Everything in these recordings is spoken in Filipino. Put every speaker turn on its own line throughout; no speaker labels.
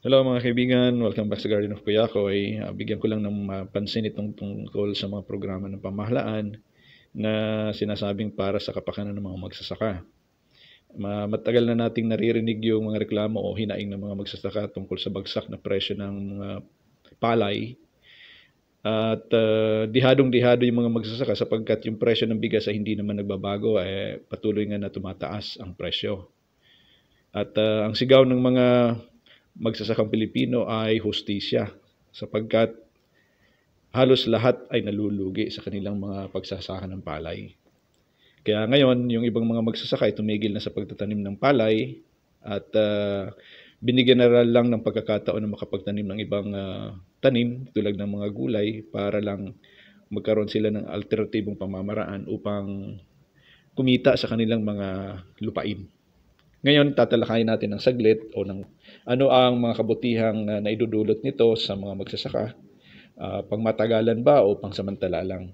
Hello mga kaibigan, welcome back sa Garden of Kuyakoy. Bigyan ko lang ng pansin itong tungkol sa mga programa ng pamahalaan na sinasabing para sa kapakanan ng mga magsasaka. Matagal na nating naririnig yung mga reklamo o hinaing ng mga magsasaka tungkol sa bagsak na presyo ng palay. At dihadong-dihado yung mga magsasaka sapagkat yung presyo ng bigas ay hindi naman nagbabago, patuloy nga na tumataas ang presyo. At ang sigaw ng mga magsasakang Pilipino ay hustisya sapagkat halos lahat ay nalulugi sa kanilang mga pagsasaka ng palay. Kaya ngayon, yung ibang mga magsasaka ay tumigil na sa pagtatanim ng palay at binigyan na lang ng pagkakataon na makapagtanim ng ibang tanim tulad ng mga gulay para lang magkaroon sila ng alternatibong pamamaraan upang kumita sa kanilang mga lupain. Ngayon, tatalakayin natin ng saglit o ng ano ang mga kabutihang naidudulot nito sa mga magsasaka. Pangmatagalan ba o pangsamantala lang?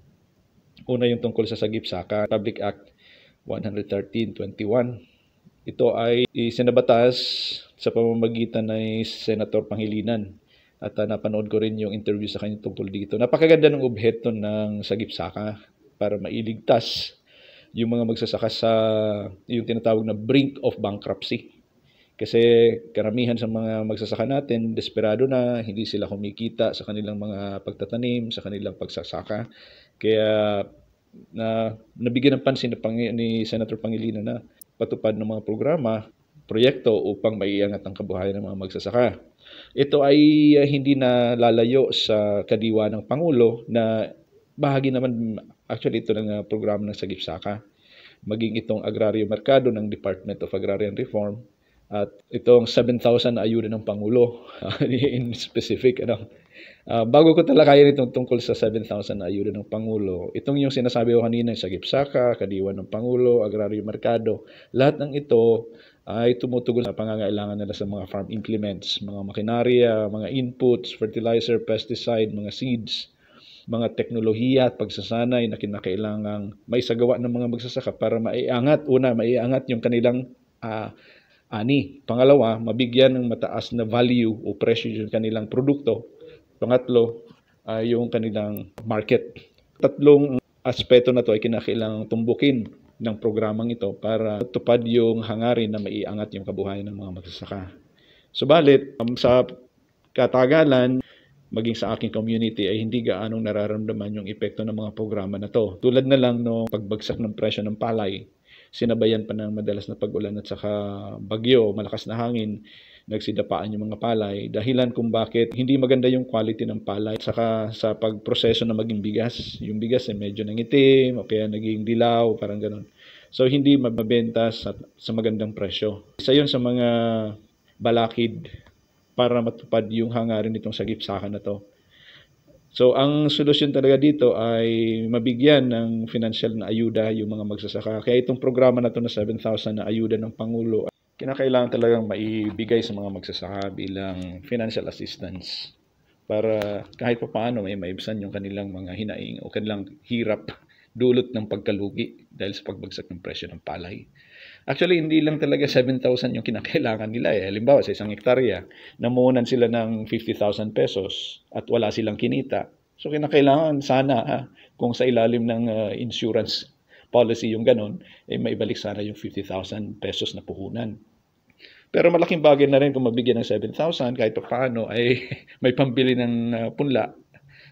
Una yung tungkol sa sagip-saka, Public Act 113-21. Ito ay isinabatas sa pamamagitan ng Senator Pangilinan. At napanood ko rin yung interview sa kanya tungkol dito. Napakaganda ng objeto ng sagip-saka para mailigtas yung mga magsasaka sa yung tinatawag na brink of bankruptcy. Kasi karamihan sa mga magsasaka natin, desperado na, hindi sila kumikita sa kanilang mga pagtatanim, sa kanilang pagsasaka. Kaya nabigyan ng pansin ni Senator Pangilinan na patupad ng mga programa, proyekto upang maiangat ang kabuhayan ng mga magsasaka. Ito ay hindi na lalayo sa kadiwa ng Pangulo na bahagi naman actually ito ng programa ng sagip-saka. Maging itong agraryo merkado ng Department of Agrarian Reform at itong 7,000 na ayuda ng Pangulo in specific. Bago ko talakayin itong tungkol sa 7,000 na ayuda ng Pangulo, itong yung sinasabi ko kanina, sagip-saka, kadiwa ng Pangulo, agraryo merkado, lahat ng ito ay tumutugon sa pangangailangan nila sa mga farm implements, mga makinarya, mga inputs, fertilizer, pesticide, mga seeds, mga teknolohiya at pagsasanay na kinakailangang maisagawa ng mga magsasaka para maiangat yung kanilang ani. Pangalawa, mabigyan ng mataas na value o presyo yung kanilang produkto. Pangatlo, yung kanilang market. Tatlong aspeto na to ay kinakailangang tumbukin ng programang ito para tupad yung hangarin na maiangat yung kabuhayan ng mga magsasaka. Subalit, sa katagalan, maging sa aking community ay hindi gaanong nararamdaman yung epekto ng mga programa na to. Tulad na lang no pagbagsak ng presyo ng palay, sinabayan pa ng madalas na pag-ulan at saka bagyo, malakas na hangin, nagsidapaan yung mga palay. Dahilan kung bakit hindi maganda yung quality ng palay at saka sa pagproseso na maging bigas. Yung bigas ay medyo nangitim o kaya naging dilaw, parang ganun. So hindi mabenta sa magandang presyo. Isa yun sa mga balakid para matupad yung hangarin nitong sagip-saka na to. So, ang solusyon talaga dito ay mabigyan ng financial na ayuda yung mga magsasaka. Kaya itong programa na to na 7,000 na ayuda ng Pangulo, kinakailangan talagang maibigay sa mga magsasaka bilang financial assistance para kahit pa paano may maibsan yung kanilang mga hinaing o kanilang hirap dulot ng pagkalugi dahil sa pagbagsak ng presyo ng palay. Actually, hindi lang talaga 7,000 yung kinakailangan nila. Halimbawa, sa isang hektarya, namunan sila ng 50,000 pesos at wala silang kinita. So, kinakailangan sana kung sa ilalim ng insurance policy yung ganun, maibalik sana yung 50,000 pesos na puhunan. Pero malaking bagay na rin kung mabigyan ng 7,000 kahit pa paano ay may pambili ng punla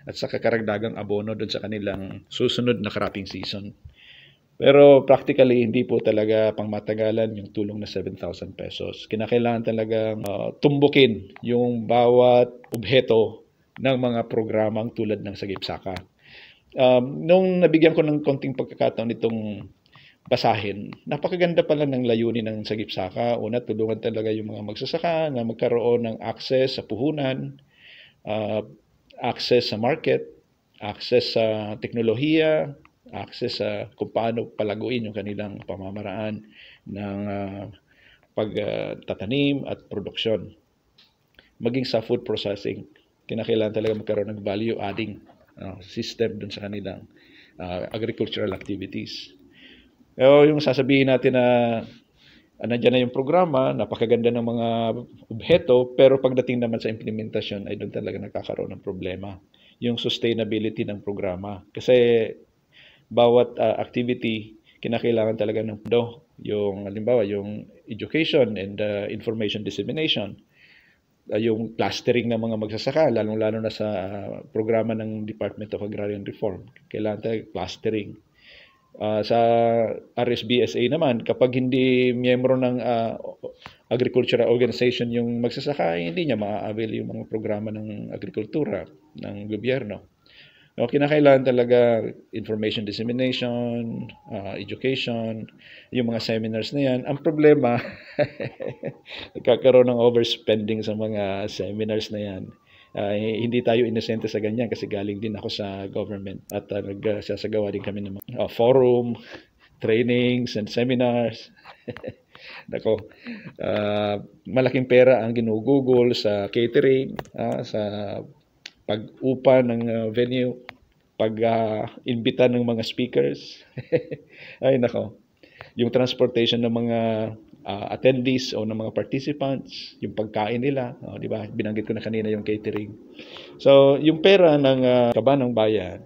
at sa kakaragdagang abono doon sa kanilang susunod na cropping season. Pero practically, hindi po talaga pangmatagalan yung tulong na 7,000 pesos. Kinakailangan talagang tumbukin yung bawat objeto ng mga programang tulad ng sagip-saka. Nung nabigyan ko ng konting pagkakataon itong basahin, napakaganda pala ng layunin ng sagip-saka. Una, tulungan talaga yung mga magsasaka na magkaroon ng access sa puhunan, access sa market, access sa teknolohiya, access sa kung paano palaguin yung kanilang pamamaraan ng pagtatanim at produksyon. Maging sa food processing, kinakailangan talaga magkaroon ng value adding system dun sa kanilang agricultural activities. Pero yung sasabihin natin na Nandiyan na yung programa, napakaganda ng mga obheto, pero pagdating naman sa implementasyon ay doon talaga nagkakaroon ng problema. Yung sustainability ng programa. Kasi bawat activity, kinakailangan talaga ng pondo. Yung halimbawa, yung education and information dissemination, yung clustering ng mga magsasaka, lalong-lalo na sa programa ng Department of Agrarian Reform. Kailangan tayo clustering. Sa RSBSA naman, kapag hindi miyembro ng agricultural organization yung magsasaka, hindi niya ma-avail yung mga programa ng agrikultura ng gobyerno. No, kinakailangan talaga information dissemination, education, yung mga seminars na yan. Ang problema, nagkakaroon ng overspending sa mga seminars na yan. Hindi tayo inosente sa ganyan kasi galing din ako sa government at nagsasagawa din kami ng mga forum, trainings and seminars. Nako, malaking pera ang ginugugol sa catering, sa pag-upa ng venue, pag-imbita ng mga speakers. Ay nako, yung transportation ng mga attendees o ng mga participants, yung pagkain nila, di ba? Binanggit ko na kanina yung catering. So, yung pera ng kaban ng bayan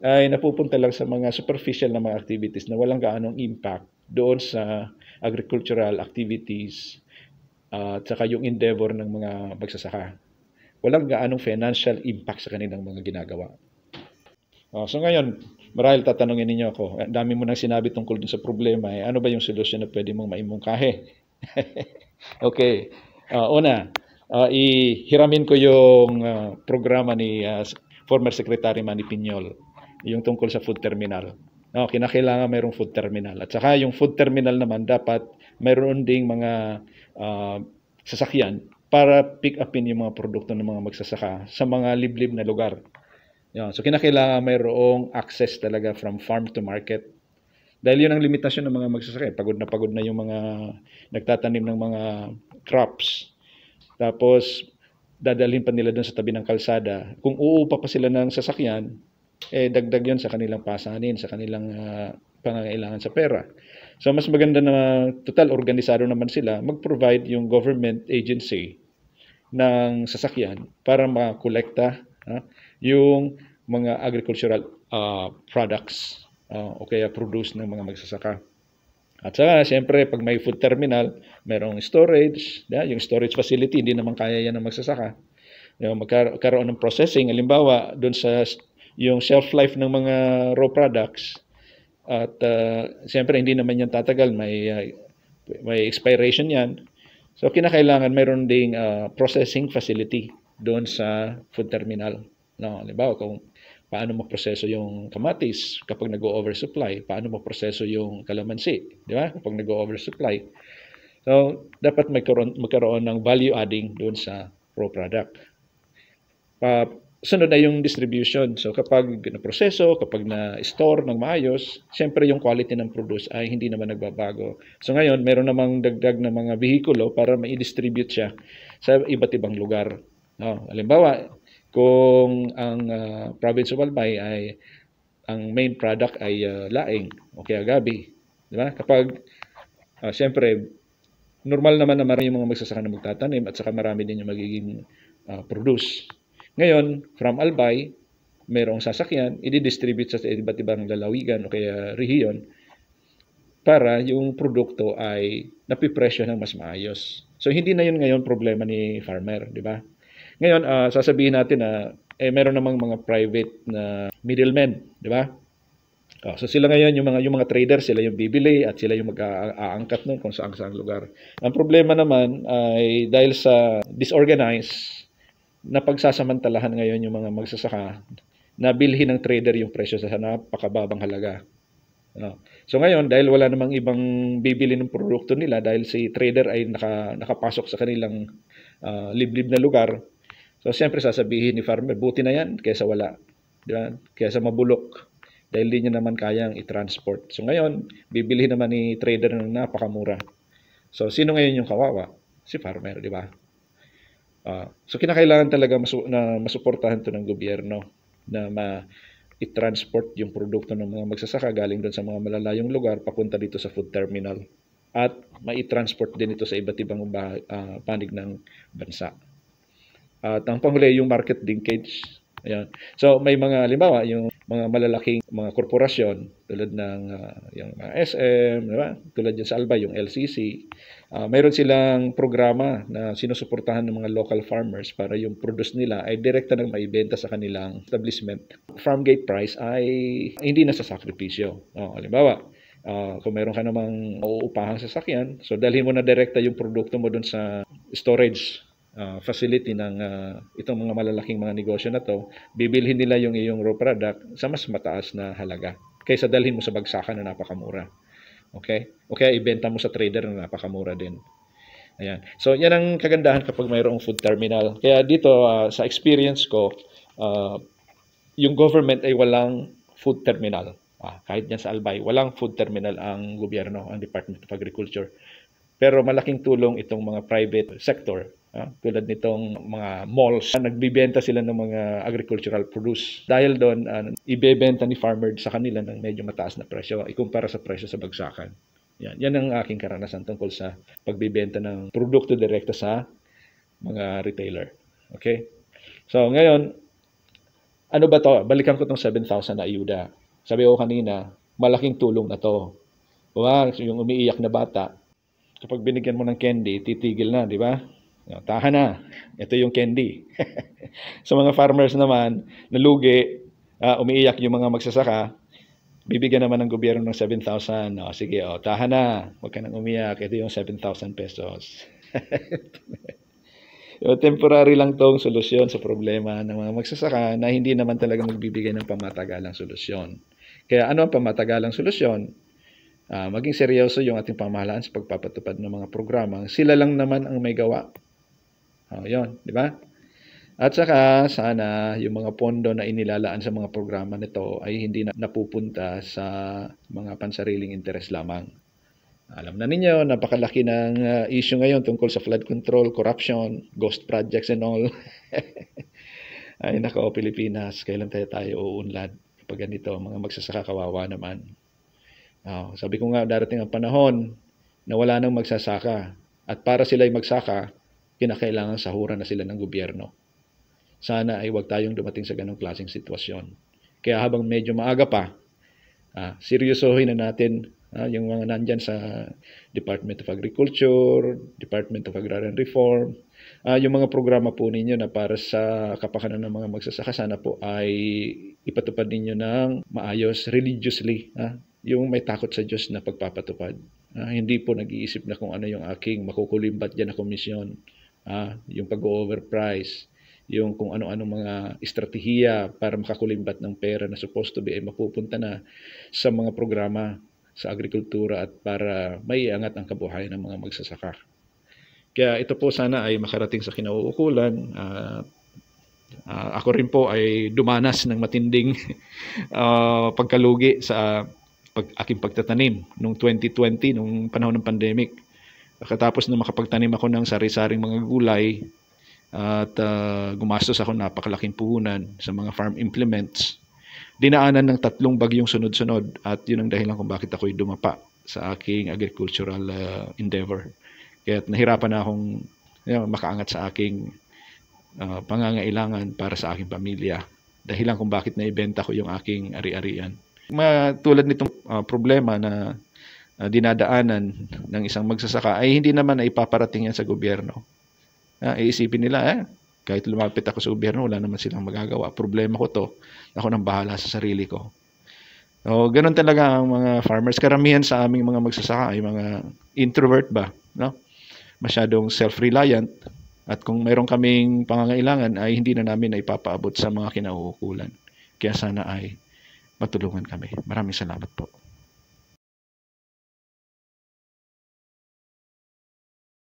ay napupunta lang sa mga superficial na mga activities na walang gaanong impact doon sa agricultural activities at saka yung endeavor ng mga magsasaka. Walang gaanong financial impact sa kanilang mga ginagawa. So ngayon, marahil tatanungin ninyo ako, ang dami mo nang sinabi tungkol dun sa problema, ano ba yung solusyon na pwede mong maimungkahi? Okay. Una, ihiramin ko yung programa ni former Secretary Manny Piñol, yung tungkol sa food terminal. Kinakailangan mayroong food terminal. At saka yung food terminal naman dapat mayroon ding mga sasakyan para pick upin yung mga produkto ng mga magsasaka sa mga liblib na lugar. So kinakailangan mayroong access talaga from farm to market. Dahil yun ang limitasyon ng mga magsasaka. Pagod na yung mga nagtatanim ng mga crops. Tapos dadalhin pa nila doon sa tabi ng kalsada. Kung uupa pa sila ng sasakyan, dagdag yun sa kanilang pasanin, sa kanilang pangangailangan sa pera. So mas maganda na total organisado naman sila, mag-provide yung government agency ng sasakyan para makolekta yung mga agricultural products o kaya produce ng mga magsasaka. At saka, siyempre, pag may food terminal, mayroong storage. Yung storage facility, hindi naman kaya yan ng magsasaka. Magkaroon ng processing. Halimbawa, doon sa yung shelf life ng mga raw products. At siyempre, hindi naman yan tatagal. May expiration yan. So, kinakailangan mayroon ding processing facility doon sa food terminal. Halimbawa, kung paano maproseso yung kamatis kapag nag-oversupply, paano maproseso yung kalamansi, di ba? Kapag nag-oversupply. So, dapat magkaroon ng value adding doon sa raw product. Sunod na yung distribution. So, kapag naproseso, kapag na-store ng maayos, siyempre yung quality ng produce ay hindi naman nagbabago. So, ngayon, meron namang dagdag na mga vehikulo para ma-distribute siya sa iba't ibang lugar. Halimbawa, kung ang province of Albay ay ang main product ay laing o kaya gabi, di ba? Kapag siyempre normal naman na marami yung mga magsasaka na magtatanim at saka marami din yung magiging produce. Ngayon, from Albay, mayroong sasakyan, i-distribute sa iba't ibang lalawigan o kaya rehiyon para yung produkto ay napipresyo ng mas maayos. So hindi na yun ngayon problema ni farmer, di ba? Ngayon, sasabihin natin na meron namang mga private na middlemen, di ba? So sila ngayon, yung mga trader, sila yung bibili at sila yung mag-aangkat nun kung saan-saan lugar. Ang problema naman ay dahil sa disorganized na pagsasamantalahan ngayon yung mga magsasaka na bilhin ng trader yung presyo sa napakababang halaga. So ngayon, dahil wala namang ibang bibili ng produkto nila dahil si trader ay nakapasok sa kanilang liblib na lugar, so siyempre sasabihin ni farmer, buti na yan kaysa wala. Diba? Kaysa mabulok. Dahil di niya naman kayang i-transport. So ngayon, bibili naman ni trader ng napakamura. So sino ngayon yung kawawa? Si farmer, di ba? So kinakailangan talaga na masuportahan to ng gobyerno na i-transport yung produkto ng mga magsasaka galing doon sa mga malalayong lugar papunta dito sa food terminal. at mai-transport din ito sa iba't ibang panig ng bansa. At ang panghuli yung market linkage. Ayan. So may mga halimbawa yung mga malalaking mga korporasyon tulad ng yung SM, di ba? Tulad yan sa Albay yung LCC. Mayroon silang programa na sinusuportahan ng mga local farmers para yung produce nila ay direkta nang maibenta sa kanilang establishment. Farm gate price ay hindi na sa sakripisyo. Halimbawa, kung meron ka namang uuupahang sasakyan, so dalhin mo na direkta yung produkto mo dun sa storage facility ng itong mga malalaking mga negosyo na to, bibilhin nila yung iyong raw product sa mas mataas na halaga kaysa dalhin mo sa bagsakan na napakamura. Okay? O kaya ibenta mo sa trader na napakamura din. Ayan. So, yan ang kagandahan kapag mayroong food terminal. Kaya dito, sa experience ko, yung government ay walang food terminal. Kahit dyan sa Albay, walang food terminal ang gobyerno, ang Department of Agriculture. Pero malaking tulong itong mga private sector, tulad nitong mga malls, nagbibenta sila ng mga agricultural produce. Dahil doon, ibebenta ni farmer sa kanila ng medyo mataas na presyo, ikumpara sa presyo sa bagsakan. Yan ang aking karanasan tungkol sa pagbibenta ng produkto direkta sa mga retailer. Okay? So ngayon, ano ba to? Balikan ko itong 7,000 na ayuda. Sabi ko kanina, malaking tulong na to. Yung umiiyak na bata, kapag binigyan mo ng candy, titigil na, di ba? Tahan na. Ito yung candy. Sa mga farmers naman, nalugi, umiiyak yung mga magsasaka, bibigyan naman ng gobyerno ng 7,000. Sige, tahan na. Huwag ka nang umiyak. Ito yung 7,000 pesos. Temporary lang tong solusyon sa problema ng mga magsasaka na hindi naman talaga magbibigay ng pamatagalang solusyon. Kaya ano ang pamatagalang solusyon? Maging seryoso yung ating pamahalaan sa pagpapatupad ng mga programa. Sila lang naman ang may gawa. Yun, di ba? At saka sana yung mga pondo na inilalaan sa mga programa nito ay hindi na napupunta sa mga pansariling interes lamang. Alam na ninyo, napakalaki ng issue ngayon tungkol sa flood control, corruption, ghost projects and all. Ay nako, Pilipinas, kailan tayo uunlad kapag ganito, mga magsasaka kawawa naman. Sabi ko nga, darating ang panahon na wala nang magsasaka. At para sila ay magsaka, kinakailangan sahuran na sila ng gobyerno. Sana ay huwag tayong dumating sa ganong klaseng sitwasyon. Kaya habang medyo maaga pa, seryosohin na natin yung mga nandyan sa Department of Agriculture, Department of Agrarian Reform, yung mga programa po ninyo na para sa kapakanan ng mga magsasaka, sana po ay ipatupad ninyo ng maayos, religiously, yung may takot sa Diyos na pagpapatupad. Hindi po nag-iisip na kung ano yung aking makukulimbat dyan na komisyon, yung pag-overprice, yung kung ano-ano mga estratehiya para makakulimbat ng pera na supposed to be ay mapupunta na sa mga programa sa agrikultura at para maiangat ang kabuhayan ng mga magsasaka. Kaya ito po sana ay makarating sa kinauukulan. Ako rin po ay dumanas ng matinding pagkalugi sa aking pagtatanim noong 2020, nung panahon ng pandemic. Katapos na makapagtanim ako ng sari-saring mga gulay at gumastos ako napakalaking puhunan sa mga farm implements, dinaanan ng 3 bagyong sunod-sunod at yun ang dahilan kung bakit ako'y dumapa sa aking agricultural endeavor. Kaya nahirapan na akong makaangat sa aking pangangailangan para sa aking pamilya. Dahilan kung bakit naibenta ko yung aking ari-arian. Tulad nitong problema na dinadaanan ng isang magsasaka ay hindi naman na ipaparating yan sa gobyerno. Iisipin nila, kahit lumapit ako sa gobyerno, wala naman silang magagawa. Problema ko to. Ako nang bahala sa sarili ko. So, ganun talaga ang mga farmers. Karamihan sa aming mga magsasaka ay mga introvert ba? No? Masyadong self-reliant. At kung mayroon kaming pangangailangan ay hindi na namin na ipapaabot sa mga kinauukulan. Kaya sana ay matulungan kami. Maraming salamat po.